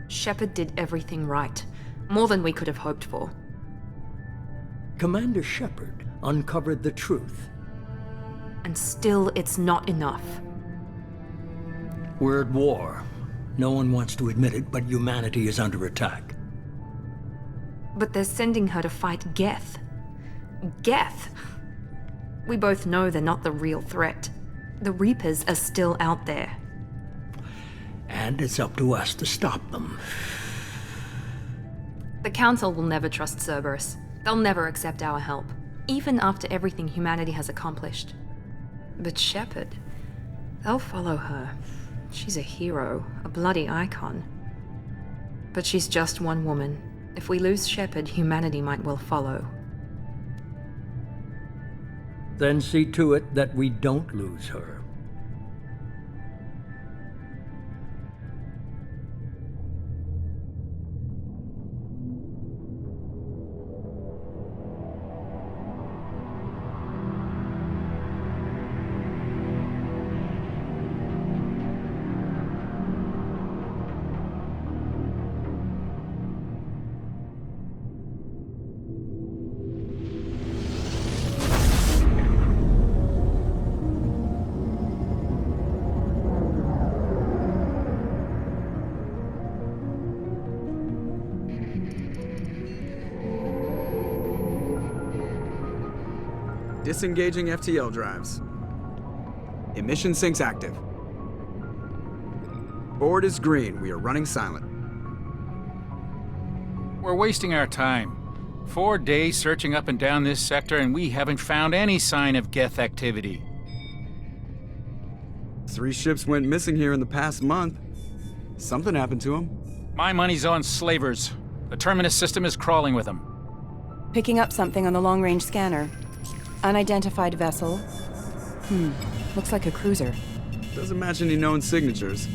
Sheppard did everything right. More than we could have hoped for. Commander Sheppard uncovered the truth. And still, it's not enough. We're at war. No one wants to admit it, but humanity is under attack. But they're sending her to fight Geth. Geth! We both know they're not the real threat. The Reapers are still out there. And it's up to us to stop them. The Council will never trust Cerberus. They'll never accept our help, even after everything humanity has accomplished. But Sheppard, they'll follow her. She's a hero, a bloody icon. But she's just one woman. If we lose Sheppard, humanity might well follow. Then see to it that we don't lose her. Disengaging FTL drives. Emission sinks active. Board is green. We are running silent. We're wasting our time. 4 days searching up and down this sector, and we haven't found any sign of Geth activity. 3 ships went missing here in the past month. Something happened to them. My money's on slavers. The Terminus system is crawling with them. Picking up something on the long-range scanner. Unidentified vessel. Looks like a cruiser. Doesn't match any known signatures.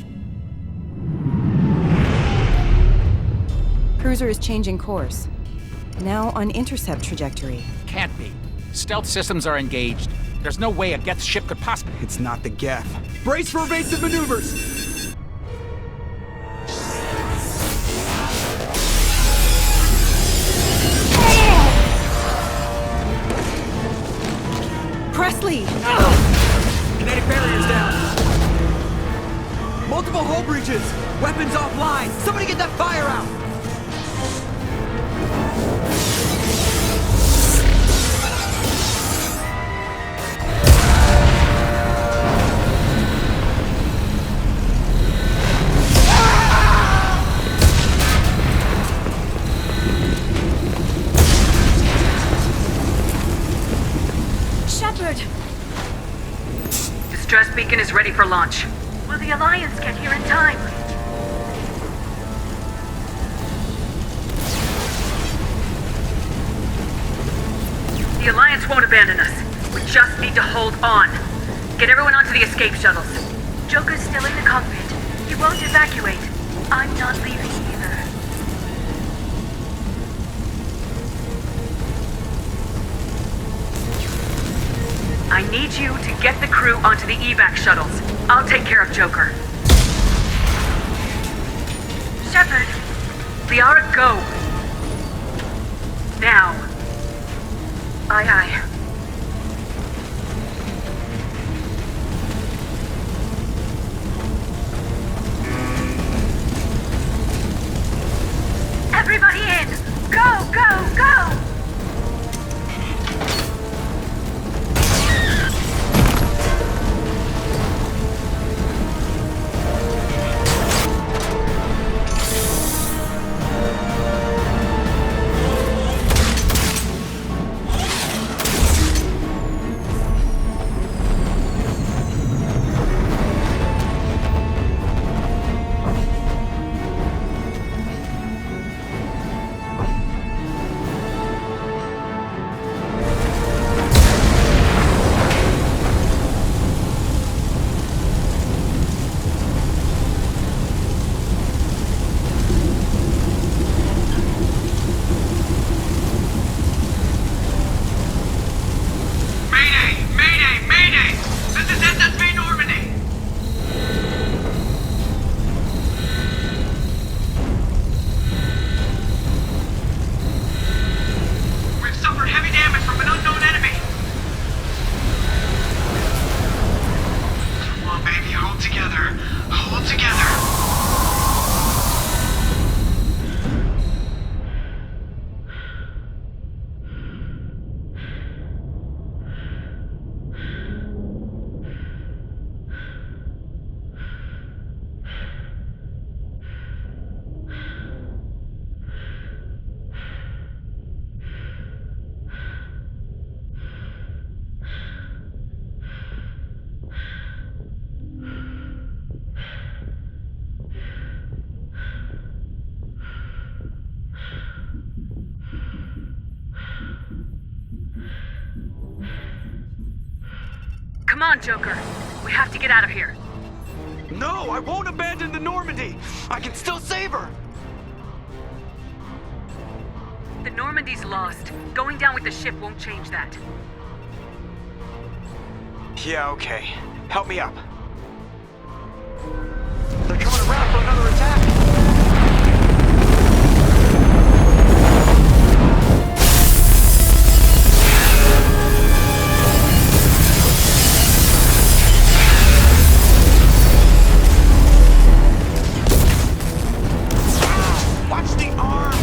Cruiser is changing course. Now on intercept trajectory. Can't be. Stealth systems are engaged. There's no way a Geth ship could possibly... It's not the Geth. Brace for evasive maneuvers! Presley! Kinetic barriers down. Multiple hull breaches. Weapons offline. Somebody get that fire out. Sheppard! Distress beacon is ready for launch. Will the Alliance get here in time? The Alliance won't abandon us. We just need to hold on. Get everyone onto the escape shuttles. Joker's still in the cockpit. He won't evacuate. I'm not leaving either. I need you to get the crew onto the evac shuttles. I'll take care of Joker. Sheppard! Liara, go! Now. Aye, aye. Everybody in! Go, go, go! on, Joker. We have to get out of here. No, I won't abandon the Normandy! I can still save her! The Normandy's lost. Going down with the ship won't change that. Yeah, okay. Help me up. They're coming around for another attack! Watch the arm!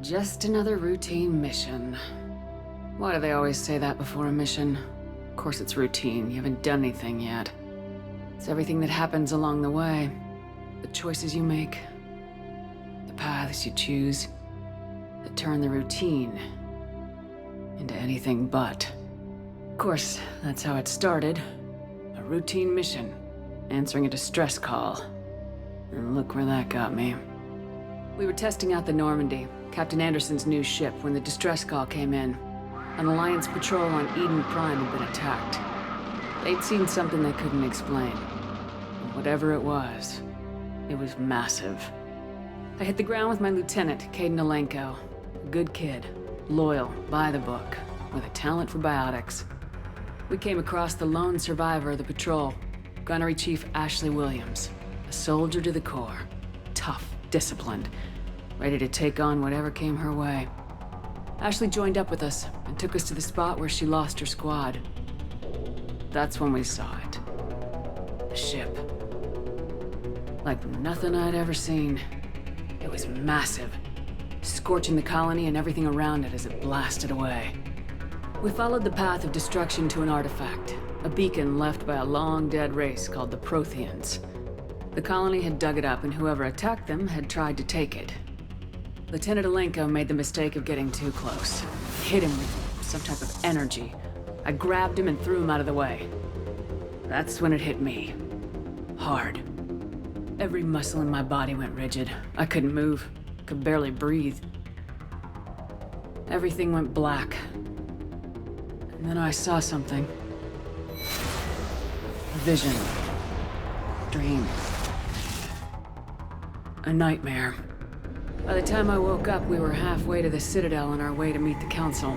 Just another routine mission. Why do they always say that before a mission? Of course it's routine, you haven't done anything yet. It's everything that happens along the way. The choices you make, the paths you choose, that turn the routine into anything but. Of course, that's how it started. A routine mission, answering a distress call. And look where that got me. We were testing out the Normandy, Captain Anderson's new ship, when the distress call came in. An Alliance patrol on Eden Prime had been attacked. They'd seen something they couldn't explain. And whatever it was massive. I hit the ground with my lieutenant, Caden Alenko. A good kid, loyal, by the book, with a talent for biotics. We came across the lone survivor of the patrol, Gunnery Chief Ashley Williams. A soldier to the core. Tough, disciplined, ready to take on whatever came her way. Ashley joined up with us and took us to the spot where she lost her squad. That's when we saw it. The ship. Like nothing I'd ever seen. It was massive, scorching the colony and everything around it as it blasted away. We followed the path of destruction to an artifact, a beacon left by a long-dead race called the Protheans. The colony had dug it up, and whoever attacked them had tried to take it. Lieutenant Alenko made the mistake of getting too close. Hit him with some type of energy. I grabbed him and threw him out of the way. That's when it hit me. Hard. Every muscle in my body went rigid. I couldn't move. Could barely breathe. Everything went black. And then I saw something. A vision. Dream. A nightmare. By the time I woke up, we were halfway to the Citadel on our way to meet the Council.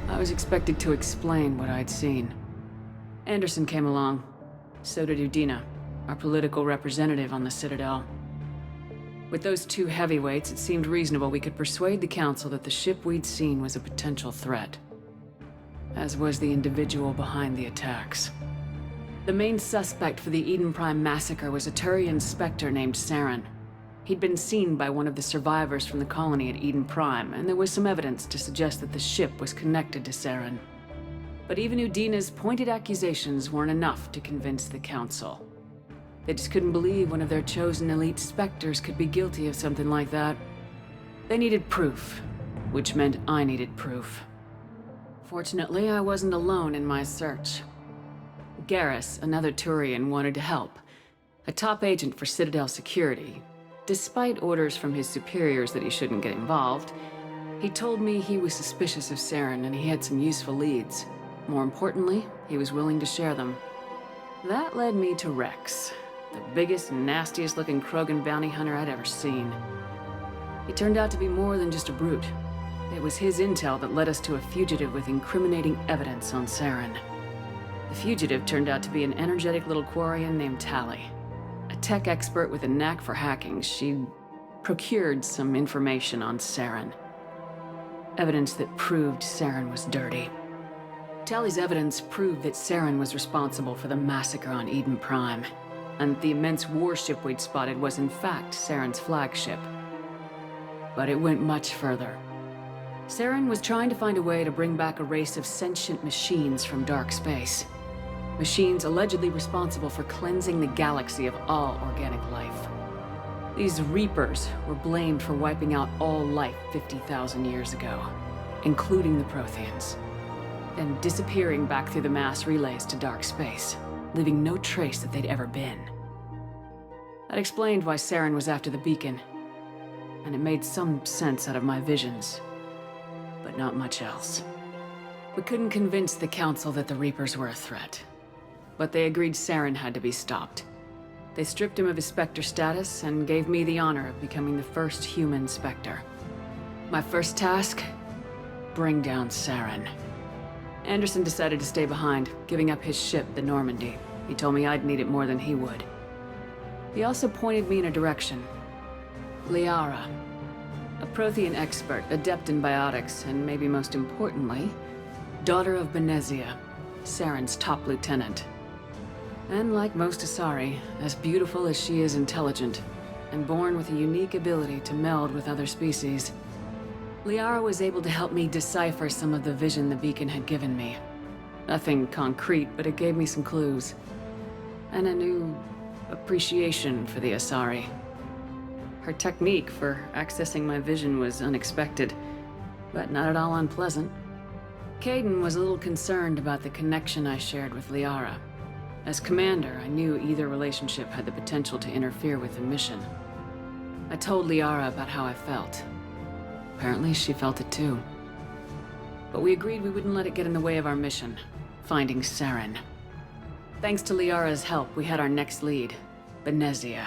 I was expected to explain what I'd seen. Anderson came along. So did Udina, our political representative on the Citadel. With those two heavyweights, it seemed reasonable we could persuade the Council that the ship we'd seen was a potential threat. As was the individual behind the attacks. The main suspect for the Eden Prime massacre was a Human Specter named Saren. He'd been seen by one of the survivors from the colony at Eden Prime, and there was some evidence to suggest that the ship was connected to Saren. But even Udina's pointed accusations weren't enough to convince the Council. They just couldn't believe one of their chosen elite Spectres could be guilty of something like that. They needed proof, which meant I needed proof. Fortunately, I wasn't alone in my search. Garrus, another Turian, wanted to help. A top agent for Citadel security. Despite orders from his superiors that he shouldn't get involved, he told me he was suspicious of Saren and he had some useful leads. More importantly, he was willing to share them. That led me to Rex, the biggest, nastiest looking Krogan bounty hunter I'd ever seen. He turned out to be more than just a brute. It was his intel that led us to a fugitive with incriminating evidence on Saren. The fugitive turned out to be an energetic little Quarian named Tali. A tech expert with a knack for hacking, she'd procured some information on Saren. Evidence that proved Saren was dirty. Tali's evidence proved that Saren was responsible for the massacre on Eden Prime, and the immense warship we'd spotted was in fact Saren's flagship. But it went much further. Saren was trying to find a way to bring back a race of sentient machines from dark space. Machines allegedly responsible for cleansing the galaxy of all organic life. These Reapers were blamed for wiping out all life 50,000 years ago, including the Protheans, and disappearing back through the mass relays to dark space, leaving no trace that they'd ever been. That explained why Saren was after the beacon, and it made some sense out of my visions, but not much else. We couldn't convince the Council that the Reapers were a threat, but they agreed Saren had to be stopped. They stripped him of his Spectre status and gave me the honor of becoming the first Human Specter. My first task? Bring down Saren. Anderson decided to stay behind, giving up his ship, the Normandy. He told me I'd need it more than he would. He also pointed me in a direction. Liara. A Prothean expert, adept in biotics, and maybe most importantly, daughter of Benezia, Saren's top lieutenant. And like most Asari, as beautiful as she is intelligent, and born with a unique ability to meld with other species, Liara was able to help me decipher some of the vision the beacon had given me. Nothing concrete, but it gave me some clues. And a new appreciation for the Asari. Her technique for accessing my vision was unexpected, but not at all unpleasant. Kaidan was a little concerned about the connection I shared with Liara. As commander, I knew either relationship had the potential to interfere with the mission. I told Liara about how I felt. Apparently, she felt it too. But we agreed we wouldn't let it get in the way of our mission, finding Saren. Thanks to Liara's help, we had our next lead, Benezia.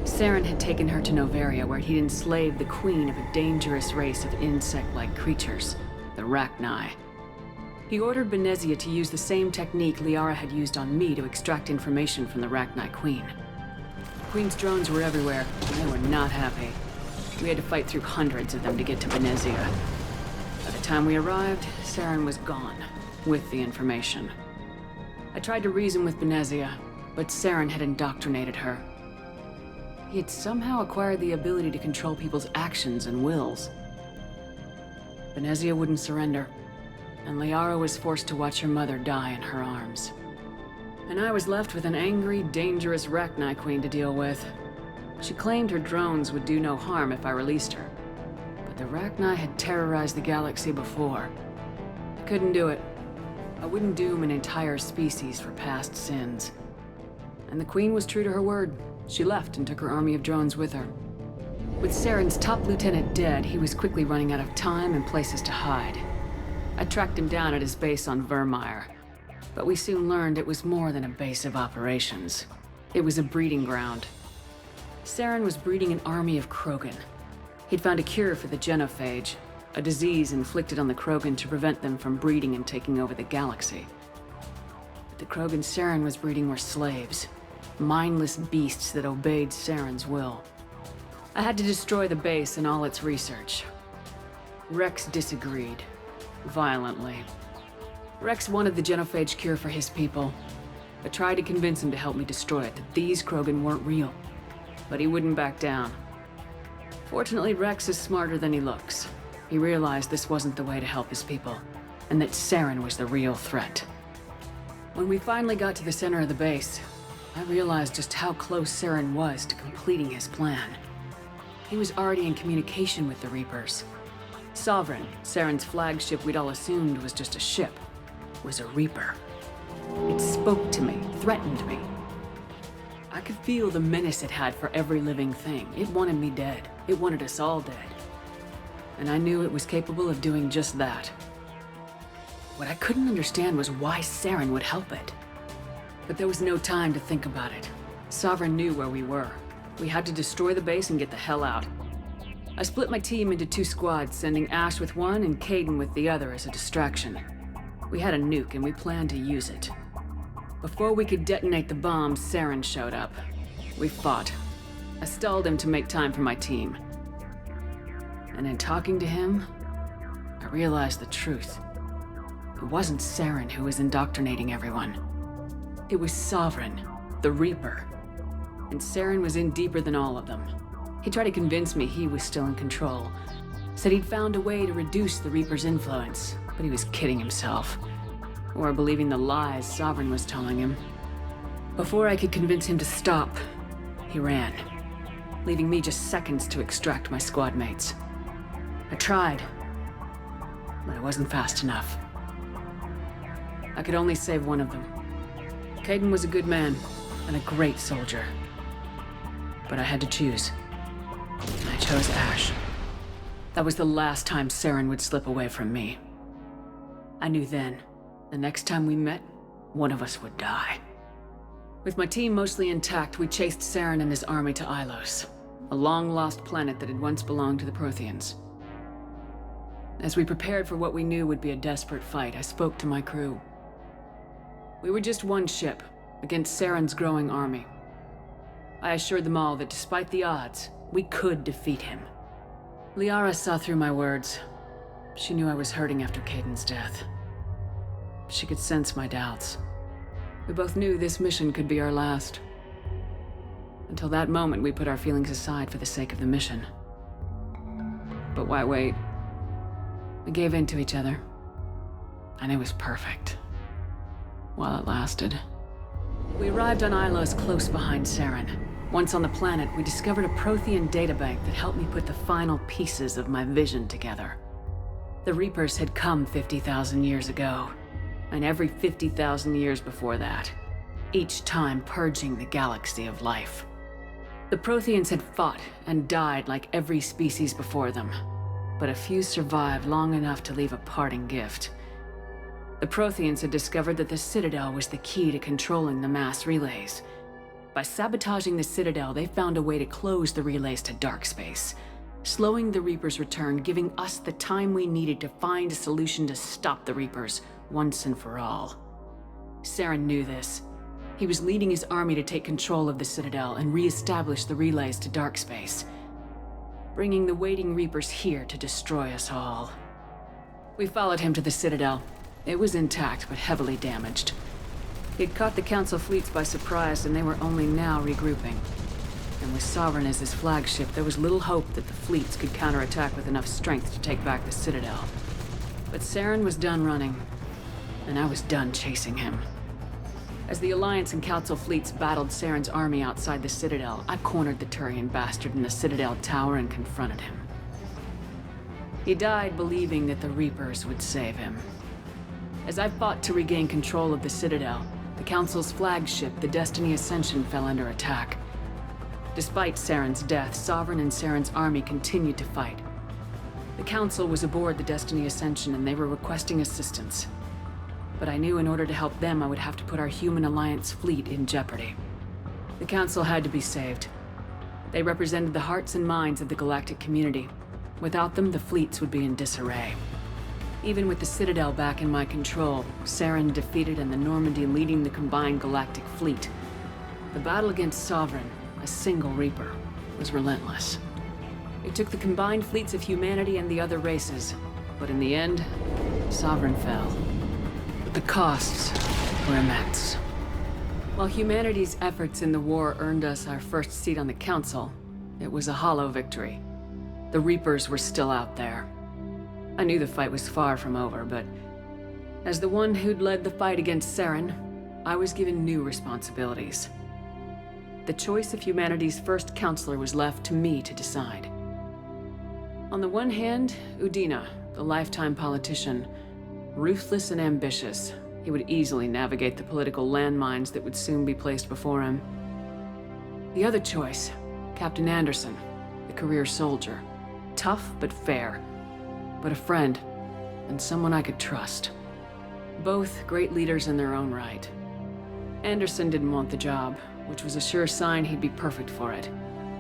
Saren had taken her to Noveria, where he'd enslaved the queen of a dangerous race of insect-like creatures, the Rachni. He ordered Benezia to use the same technique Liara had used on me to extract information from the Rachni Queen. The Queen's drones were everywhere, and they were not happy. We had to fight through hundreds of them to get to Benezia. By the time we arrived, Saren was gone, with the information. I tried to reason with Benezia, but Saren had indoctrinated her. He had somehow acquired the ability to control people's actions and wills. Benezia wouldn't surrender, and Liara was forced to watch her mother die in her arms. And I was left with an angry, dangerous Rachni Queen to deal with. She claimed her drones would do no harm if I released her. But the Rachni had terrorized the galaxy before. I couldn't do it. I wouldn't doom an entire species for past sins. And the Queen was true to her word. She left and took her army of drones with her. With Saren's top lieutenant dead, he was quickly running out of time and places to hide. I tracked him down at his base on Vermeer, but we soon learned it was more than a base of operations. It was a breeding ground. Saren was breeding an army of Krogan. He'd found a cure for the genophage, a disease inflicted on the Krogan to prevent them from breeding and taking over the galaxy. But the Krogan Saren was breeding were slaves, mindless beasts that obeyed Saren's will. I had to destroy the base and all its research. Rex disagreed. Violently. Rex wanted the genophage cure for his people. I tried to convince him to help me destroy it, that these Krogan weren't real. But he wouldn't back down. Fortunately, Rex is smarter than he looks. He realized this wasn't the way to help his people. and that Saren was the real threat. When we finally got to the center of the base, I realized just how close Saren was to completing his plan. He was already in communication with the Reapers. Sovereign, Saren's flagship we'd all assumed was just a ship, was a Reaper. It spoke to me, threatened me. I could feel the menace it had for every living thing. It wanted me dead. It wanted us all dead. And I knew it was capable of doing just that. What I couldn't understand was why Saren would help it. But there was no time to think about it. Sovereign knew where we were. We had to destroy the base and get the hell out. I split my team into 2 squads, sending Ash with one and Kaidan with the other as a distraction. We had a nuke and we planned to use it. Before we could detonate the bomb, Saren showed up. We fought. I stalled him to make time for my team. And in talking to him, I realized the truth. It wasn't Saren who was indoctrinating everyone. It was Sovereign, the Reaper. And Saren was in deeper than all of them. He tried to convince me he was still in control. Said he'd found a way to reduce the Reaper's influence, but he was kidding himself. Or believing the lies Sovereign was telling him. Before I could convince him to stop, he ran, leaving me just seconds to extract my squad mates. I tried, but I wasn't fast enough. I could only save one of them. Kaidan was a good man and a great soldier. But I had to choose. I chose Ash. That was the last time Saren would slip away from me. I knew then, the next time we met, one of us would die. With my team mostly intact, we chased Saren and his army to Ilos, a long-lost planet that had once belonged to the Protheans. As we prepared for what we knew would be a desperate fight, I spoke to my crew. We were just one ship, against Saren's growing army. I assured them all that despite the odds, we could defeat him. Liara saw through my words. She knew I was hurting after Kaidan's death. She could sense my doubts. We both knew this mission could be our last. Until that moment, we put our feelings aside for the sake of the mission. But why wait? We gave in to each other. And it was perfect. While it lasted. We arrived on Ilos close behind Saren. Once on the planet, we discovered a Prothean databank that helped me put the final pieces of my vision together. The Reapers had come 50,000 years ago, and every 50,000 years before that, each time purging the galaxy of life. The Protheans had fought and died like every species before them, but a few survived long enough to leave a parting gift. The Protheans had discovered that the Citadel was the key to controlling the mass relays. By sabotaging the Citadel, they found a way to close the relays to dark space, slowing the Reapers' return, giving us the time we needed to find a solution to stop the Reapers once and for all. Saren knew this. He was leading his army to take control of the Citadel and re-establish the relays to dark space, bringing the waiting Reapers here to destroy us all. We followed him to the Citadel. It was intact, but heavily damaged. He'd caught the Council fleets by surprise, and they were only now regrouping. And with Sovereign as his flagship, there was little hope that the fleets could counterattack with enough strength to take back the Citadel. But Saren was done running, and I was done chasing him. As the Alliance and Council fleets battled Saren's army outside the Citadel, I cornered the Turian bastard in the Citadel tower and confronted him. He died believing that the Reapers would save him. As I fought to regain control of the Citadel, the Council's flagship, the Destiny Ascension, fell under attack. Despite Saren's death, Sovereign and Saren's army continued to fight. The Council was aboard the Destiny Ascension and they were requesting assistance. But I knew in order to help them, I would have to put our Human Alliance fleet in jeopardy. The Council had to be saved. They represented the hearts and minds of the galactic community. Without them, the fleets would be in disarray. Even with the Citadel back in my control, Saren defeated and the Normandy leading the combined galactic fleet, the battle against Sovereign, a single Reaper, was relentless. It took the combined fleets of humanity and the other races, but in the end, Sovereign fell. But the costs were immense. While humanity's efforts in the war earned us our first seat on the Council, it was a hollow victory. The Reapers were still out there. I knew the fight was far from over, but As the one who'd led the fight against Saren, I was given new responsibilities. The choice of humanity's first counselor was left to me to decide. On the one hand, Udina, the lifetime politician, ruthless and ambitious. He would easily navigate the political landmines that would soon be placed before him. The other choice, Captain Anderson, the career soldier. Tough but fair, but a friend, and someone I could trust. Both great leaders in their own right. Anderson didn't want the job, which was a sure sign he'd be perfect for it.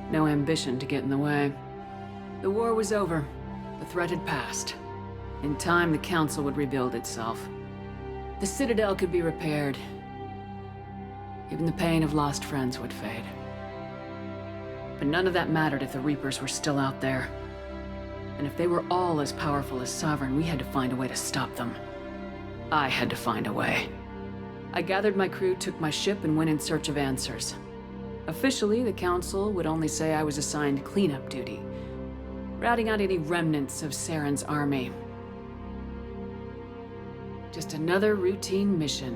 No ambition to get in the way. The war was over. The threat had passed. In time, the Council would rebuild itself. The Citadel could be repaired. Even the pain of lost friends would fade. But none of that mattered if the Reapers were still out there. And if they were all as powerful as Sovereign, we had to find a way to stop them. I had to find a way. I gathered my crew, took my ship, and went in search of answers. Officially, the Council would only say I was assigned cleanup duty, routing out any remnants of Saren's army. Just another routine mission.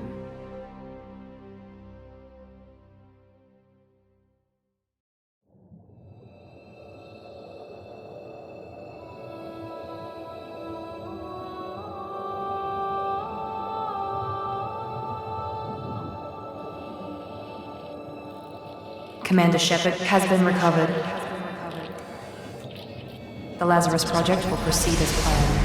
Commander Sheppard has been recovered. The Lazarus Project will proceed as planned.